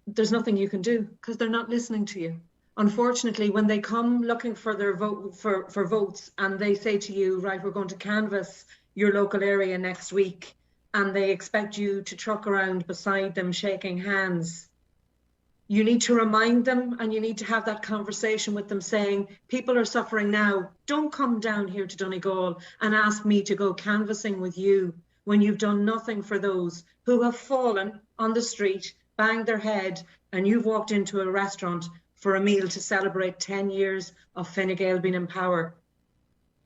there's nothing you can do, because they're not listening to you. Unfortunately, when they come looking for their vote for votes and they say to you, right, we're going to canvass your local area next week, and they expect you to truck around beside them shaking hands, you need to remind them, and you need to have that conversation with them saying, people are suffering now. Don't come down here to Donegal and ask me to go canvassing with you when you've done nothing for those who have fallen on the street, banged their head, and you've walked into a restaurant for a meal to celebrate 10 years of Fine Gael being in power.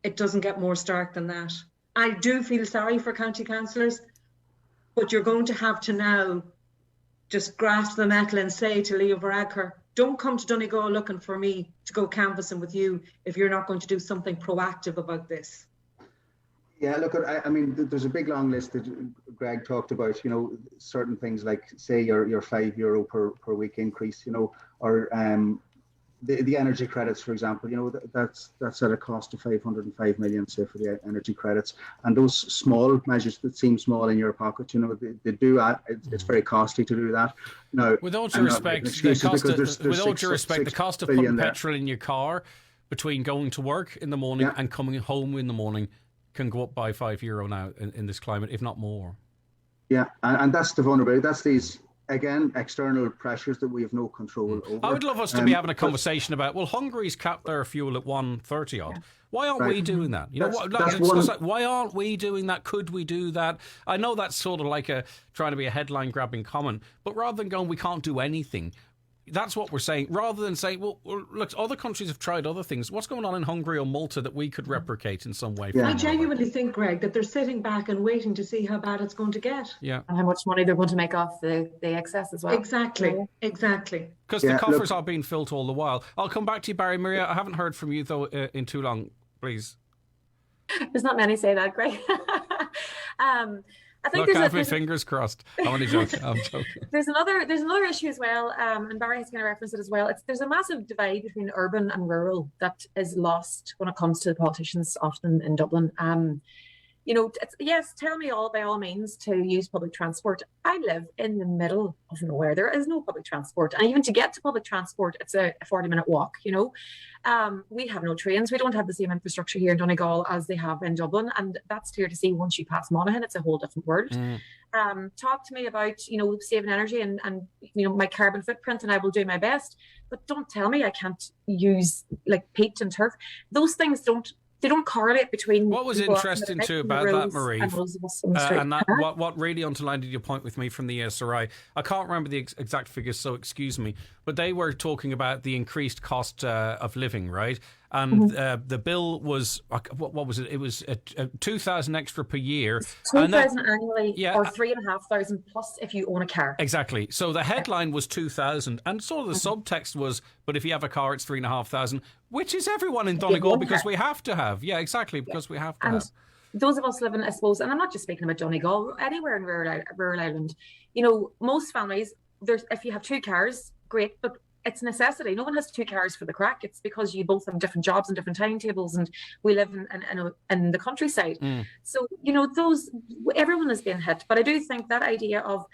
It doesn't get more stark than that. I do feel sorry for county councillors, but you're going to have to now just grasp the metal and say to Leo Varadkar, don't come to Donegal looking for me to go canvassing with you if you're not going to do something proactive about this. Yeah, look, I mean, there's a big long list that Greg talked about, you know, certain things like, say, your €5 per week increase, you know, or the energy credits, for example, you know, that's at a cost of 505 million, say, for the energy credits. And those small measures that seem small in your pocket, you know, they do add, it's very costly to do that. Now, with all due respect, the cost of putting petrol in your car between going to work in the morning and coming home in the morning can go up by €5 now in this climate, if not more. Yeah, and that's the vulnerability. That's these, again, external pressures that we have no control over. I would love us to be having a conversation about, well, Hungary's capped their fuel at 130 odd. Yeah. Why aren't we doing that? You know, why aren't we doing that? Could we do that? I know that's sort of like trying to be a headline grabbing comment, but rather than going, we can't do anything. That's what we're saying. Rather than saying, well, look, other countries have tried other things. What's going on in Hungary or Malta that we could replicate in some way? Yeah. I genuinely think, Greg, that they're sitting back and waiting to see how bad it's going to get. Yeah. And how much money they're going to make off the excess as well. Exactly. Because the coffers are being filled all the while. I'll come back to you, Barry. Maria, I haven't heard from you, though, in too long. Please. There's not many say that, Greg. I think I have my fingers crossed. I'm only joking. I'm joking. There's another issue as well, and Barry has going to reference it as well. There's a massive divide between urban and rural that is lost when it comes to the politicians often in Dublin. You know, yes, tell me by all means to use public transport. I live in the middle of nowhere. There is no public transport. And even to get to public transport, it's a 40-minute walk, you know. We have no trains. We don't have the same infrastructure here in Donegal as they have in Dublin. And that's clear to see once you pass Monaghan. It's a whole different world. Talk to me about, you know, saving energy and, you know, my carbon footprint, and I will do my best. But don't tell me I can't use, like, peat and turf. Those things they don't correlate between. What was interesting too about that, Marie, and that what really underlined your point with me from the ESRI, I can't remember the exact figures, so excuse me, but they were talking about the increased cost of living, right? And the bill was, what was it? It was 2,000 extra per year. 2,000 annually, or 3,500 plus if you own a car. Exactly. So the headline was 2,000, and sort of the subtext was, but if you have a car, it's 3,500, which is everyone in Donegal because we have to have. Yeah, exactly, because we have to have. Those of us living, I suppose, and I'm not just speaking about Donegal, anywhere in rural Ireland, you know, most families, if you have 2 cars, great, but it's necessity. No one has 2 cars for the crack. It's because you both have different jobs and different timetables, and we live in the countryside. So, you know, everyone is being hit. But I do think that idea of,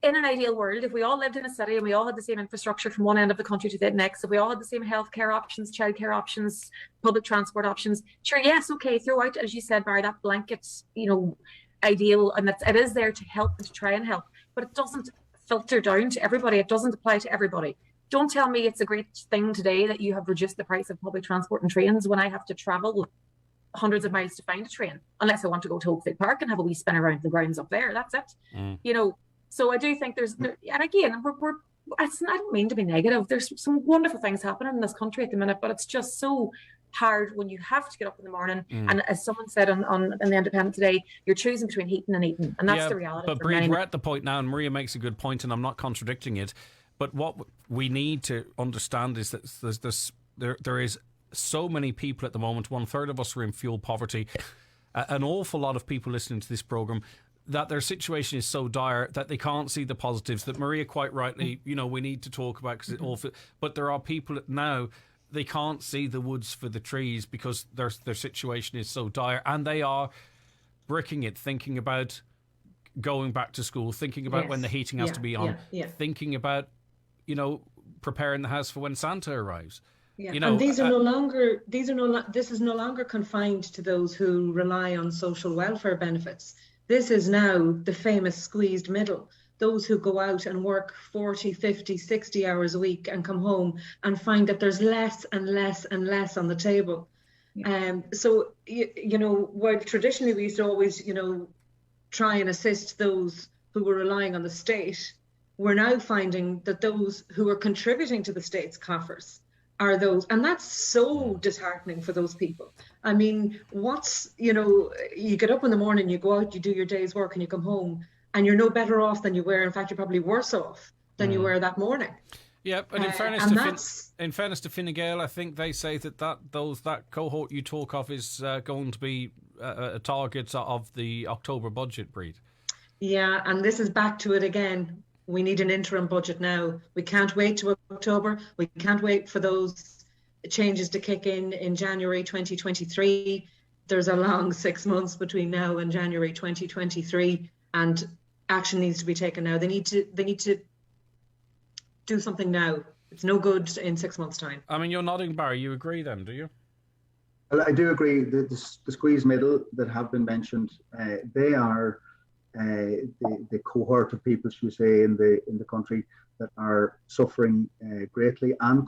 in an ideal world, if we all lived in a city and we all had the same infrastructure from one end of the country to the next, if we all had the same healthcare options, childcare options, public transport options, sure, yes, okay, throw out, as you said, Barry, that blanket, you know, ideal, and it is there to help and to try and help, but it doesn't filter down to everybody. It doesn't apply to everybody. Don't tell me it's a great thing today that you have reduced the price of public transport and trains when I have to travel hundreds of miles to find a train, unless I want to go to Oakfield Park and have a wee spin around the grounds up there. That's it. You know, so I do think and again, I don't mean to be negative. There's some wonderful things happening in this country at the minute, but it's just so hard when you have to get up in the morning. And as someone said in the Independent today, you're choosing between heating and eating, and that's the reality. But Brid, we're at the point now, and Maria makes a good point, and I'm not contradicting it. But what we need to understand is that there is so many people at the moment. 1/3 of us are in fuel poverty. An awful lot of people listening to this programme, that their situation is so dire that they can't see the positives. That Maria quite rightly, you know, we need to talk about because it's awful. But there are people now, they can't see the woods for the trees because their situation is so dire, and they are bricking it, thinking about going back to school, thinking about when the heating has to be on, thinking about, you know, preparing the house for when Santa arrives. Yeah. You know, and this is no longer confined to those who rely on social welfare benefits. This is now the famous squeezed middle. Those who go out and work 40, 50, 60 hours a week and come home and find that there's less and less and less on the table. So, you know, while traditionally we used to always, you know, try and assist those who were relying on the state, we're now finding that those who are contributing to the state's coffers are those, and that's so disheartening for those people. I mean, you get up in the morning, you go out, you do your day's work, and you come home, and you're no better off than you were. In fact, you're probably worse off than you were that morning. Yeah, but in fairness to Fine Gael, I think they say that cohort you talk of is going to be a target of the October budget, Brid. Yeah, and this is back to it again. We need an interim budget now. We can't wait to October. We can't wait for those changes to kick in January 2023. There's a long 6 months between now and January 2023, and action needs to be taken now. They need to do something now. It's no good in 6 months' time. I mean, you're nodding, Barry. You agree then, do you? Well, I do agree. The squeeze middle that have been mentioned, they are the cohort of people, should we say, in the country that are suffering greatly and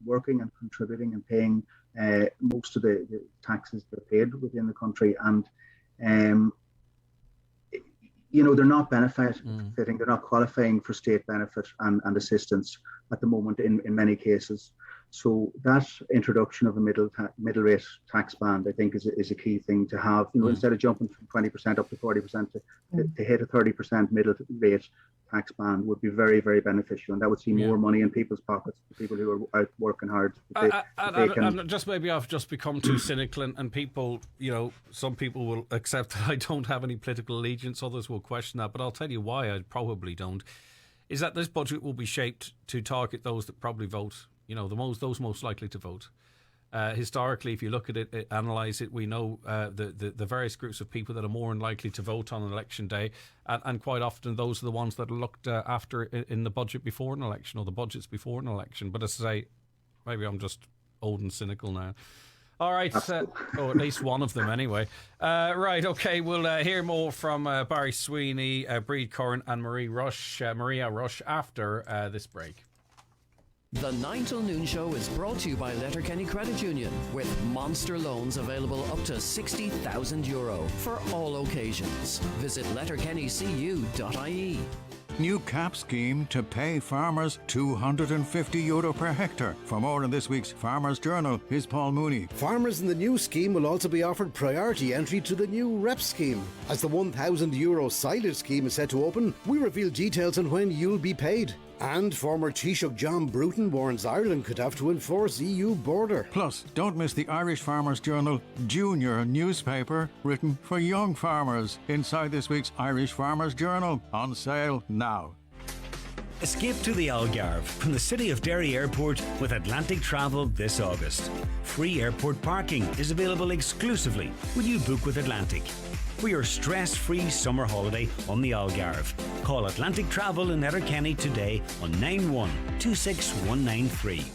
working and contributing and paying most of the taxes that are paid within the country, and they're not benefiting, they're not qualifying for state benefit and assistance at the moment in many cases. So that introduction of a middle rate tax band, I think, is a key thing to have. Instead of jumping from 20% up to 40%, to hit a 30% middle rate tax band would be very, very beneficial, and that would see more money in people's pockets, the people who are out working hard. Maybe I've just become too cynical, and people, some people will accept that I don't have any political allegiance, others will question that, but I'll tell you why I probably don't, is that this budget will be shaped to target those that probably vote. Those most likely to vote. Historically, if you look at it, analyse it, we know the various groups of people that are more likely to vote on election day, and quite often those are the ones that are looked after in the budget before an election, or the budgets before an election. But as I say, maybe I'm just old and cynical now. All right, or at least one of them anyway. Right, okay, we'll hear more from Barry Sweeney, Brid Curran and Maria Rushe after this break. The 9 till noon show is brought to you by Letterkenny Credit Union, with monster loans available up to €60,000 for all occasions. Visit letterkennycu.ie. New cap scheme to pay farmers €250 per hectare. For more in this week's Farmers Journal, here's Paul Mooney. Farmers in the new scheme will also be offered priority entry to the new REP scheme. As the €1,000 silage scheme is set to open, we reveal details on when you'll be paid. And former Taoiseach John Bruton warns Ireland could have to enforce EU border. Plus, don't miss the Irish Farmers Journal Junior newspaper written for young farmers inside this week's Irish Farmers Journal, on sale now. Escape to the Algarve from the City of Derry Airport with Atlantic Travel this August. Free airport parking is available exclusively when you book with Atlantic. For your stress-free summer holiday on the Algarve, call Atlantic Travel in Letterkenny today on 9126193.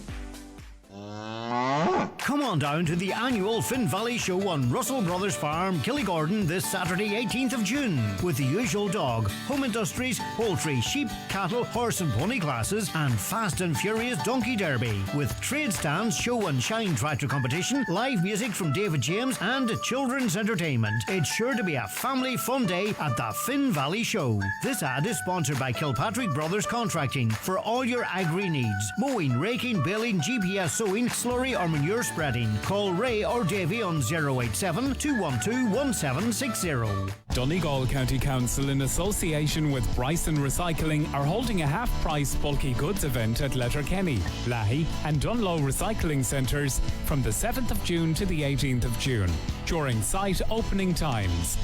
Come on down to the annual Finn Valley Show on Russell Brothers Farm, Killygordon, this Saturday 18th of June, with the usual dog, home industries, poultry, sheep, cattle, horse and pony classes, and fast and furious donkey derby, with trade stands, show and shine tractor competition, live music from David James, and children's entertainment. It's sure to be a family fun day at the Finn Valley Show. This ad is sponsored by Kilpatrick Brothers Contracting for all your agri needs: mowing, raking, baling, GPS sowing, slurry or manure spreading. Call Ray or Davy on 087 212 1760. Donegal County Council, in association with Bryson Recycling, are holding a half-price bulky goods event at Letterkenny, Lahey and Dunlow Recycling Centres from the 7th of June to the 18th of June, during site opening times.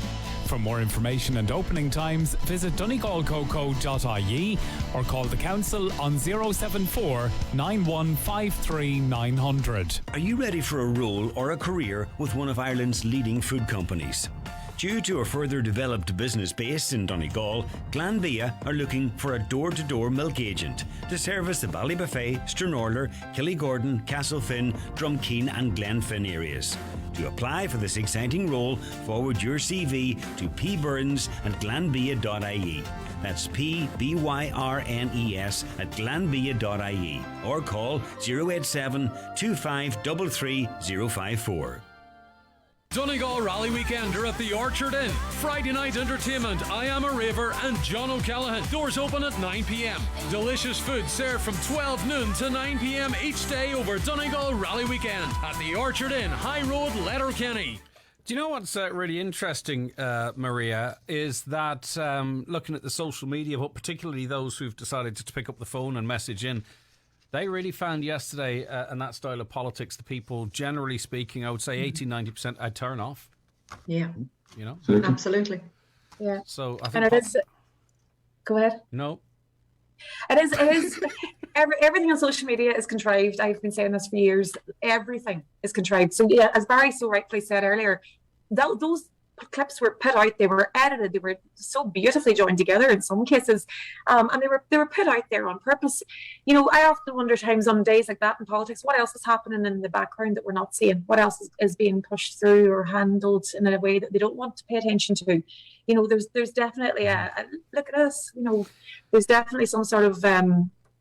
For more information and opening times, visit donegalcoco.ie or call the council on 074 9153 900. Are you ready for a role or a career with one of Ireland's leading food companies? Due to a further developed business base in Donegal, Glanbia are looking for a door-to-door milk agent to service the Ballybuffet, Stranorlar, Killygordon, Castlefin, Drumkeen and Glenfin areas. To apply for this exciting role, forward your CV to pbyrnes@glanbia.ie. That's pbyrnes@glanbia.ie, or call 087 2533 054. Donegal Rally Weekend are at the Orchard Inn. Friday night entertainment, I Am a Raver and John O'Callaghan. Doors open at 9 p.m. Delicious food served from 12 noon to 9 p.m. each day over Donegal Rally Weekend at the Orchard Inn, High Road, Letterkenny. Do you know what's really interesting, Maria, is that looking at the social media, but particularly those who've decided to pick up the phone and message in, they really found yesterday, in that style of politics, the people, generally speaking, I would say 80-90%, I'd turn off. Yeah. You know? Absolutely. Yeah. So I think... And it is... Go ahead. No. It is everything on social media is contrived. I've been saying this for years. Everything is contrived. So yeah, as Barry so rightfully said earlier, those clips were put out, they were edited, they were so beautifully joined together in some cases, and they were put out there on purpose. You know, I often wonder times on days like that in politics, what else is happening in the background that we're not seeing? What else is being pushed through or handled in a way that they don't want to pay attention to? You know, there's definitely a look at us. You know, there's definitely some sort of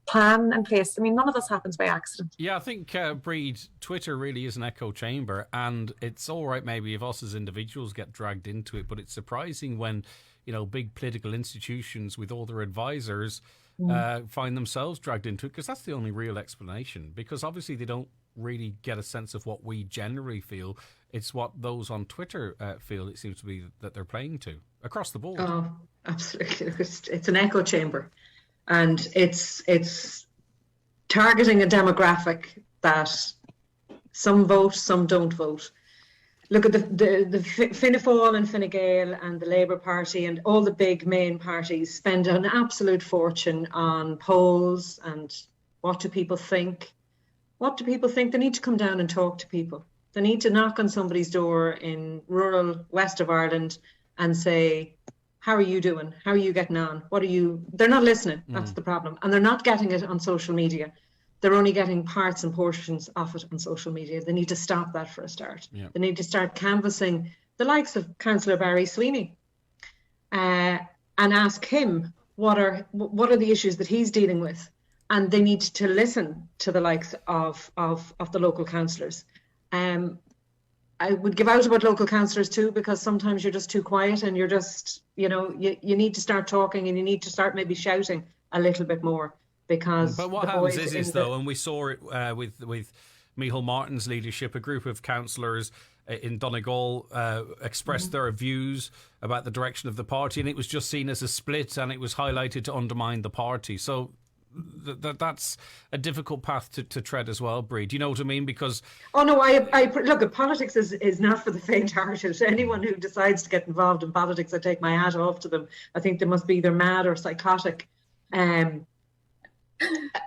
plan in place. I mean, none of this happens by accident. Yeah, I think, Brid, Twitter really is an echo chamber, and it's all right maybe if us as individuals get dragged into it, but it's surprising when, you know, big political institutions with all their advisors find themselves dragged into it, because that's the only real explanation, because obviously they don't really get a sense of what we generally feel. It's what those on Twitter feel, it seems to be, that they're playing to, across the board. Oh, absolutely. It's an echo chamber. And it's targeting a demographic that some vote, some don't vote. Look at the Fianna Fáil and Fine Gael and the Labour Party and all the big main parties spend an absolute fortune on polls and what do people think? What do people think? They need to come down and talk to people. They need to knock on somebody's door in rural west of Ireland and say, how are you doing? How are you getting on? They're not listening. That's the problem. And they're not getting it on social media. They're only getting parts and portions of it on social media. They need to stop that for a start. Yeah. They need to start canvassing the likes of Councillor Barry Sweeney and ask him what are the issues that he's dealing with. And they need to listen to the likes of the local councillors. I would give out about local councillors too, because sometimes you're just too quiet and you're just, you know, you need to start talking and you need to start maybe shouting a little bit more, because... But what happens is though, and we saw it with Micheál Martin's leadership, a group of councillors in Donegal expressed their views about the direction of the party, and it was just seen as a split, and it was highlighted to undermine the party. So... that's a difficult path to tread as well, Brid. Do you know what I mean? Because I look, politics is not for the faint-hearted. Anyone who decides to get involved in politics, I take my hat off to them. I think they must be either mad or psychotic.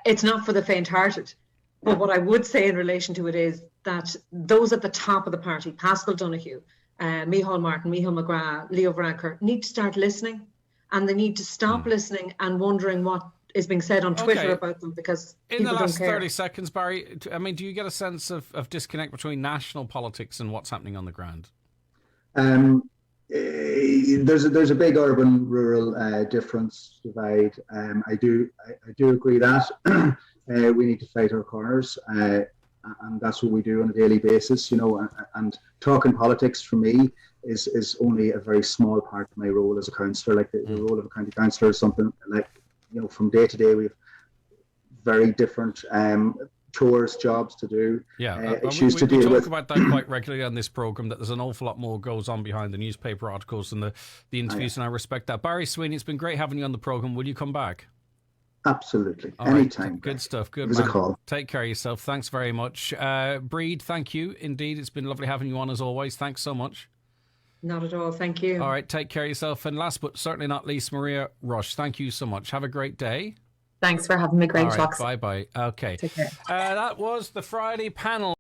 It's not for the faint-hearted. But what I would say in relation to it is that those at the top of the party, Pascal Donoghue, Micheál Martin, Micheál McGrath, Leo Varadkar, need to start listening, and they need to stop listening and wondering what is being said on Twitter about them, because in people the last don't care. 30 seconds, Barry, I mean, do you get a sense of disconnect between national politics and what's happening on the ground? There's a big urban-rural difference divide. I do agree that we need to fight our corners, and that's what we do on a daily basis. You know, and talking politics for me is only a very small part of my role as a councillor. Like the role of a county councillor is something like, you know, from day to day, we have very different chores, jobs to do. Yeah, issues to we deal talk with. about that quite regularly on this programme, that there's an awful lot more goes on behind the newspaper articles and the interviews, and I respect that. Barry Sweeney, it's been great having you on the programme. Will you come back? Absolutely. All Anytime. Right. Good stuff. Good, man. A call. Take care of yourself. Thanks very much. Brid, thank you. Indeed, it's been lovely having you on as always. Thanks so much. Not at all. Thank you. All right. Take care of yourself. And last but certainly not least, Maria Rushe, thank you so much. Have a great day. Thanks for having me. Great talks. Bye-bye. Okay. Take care. That was the Friday panel.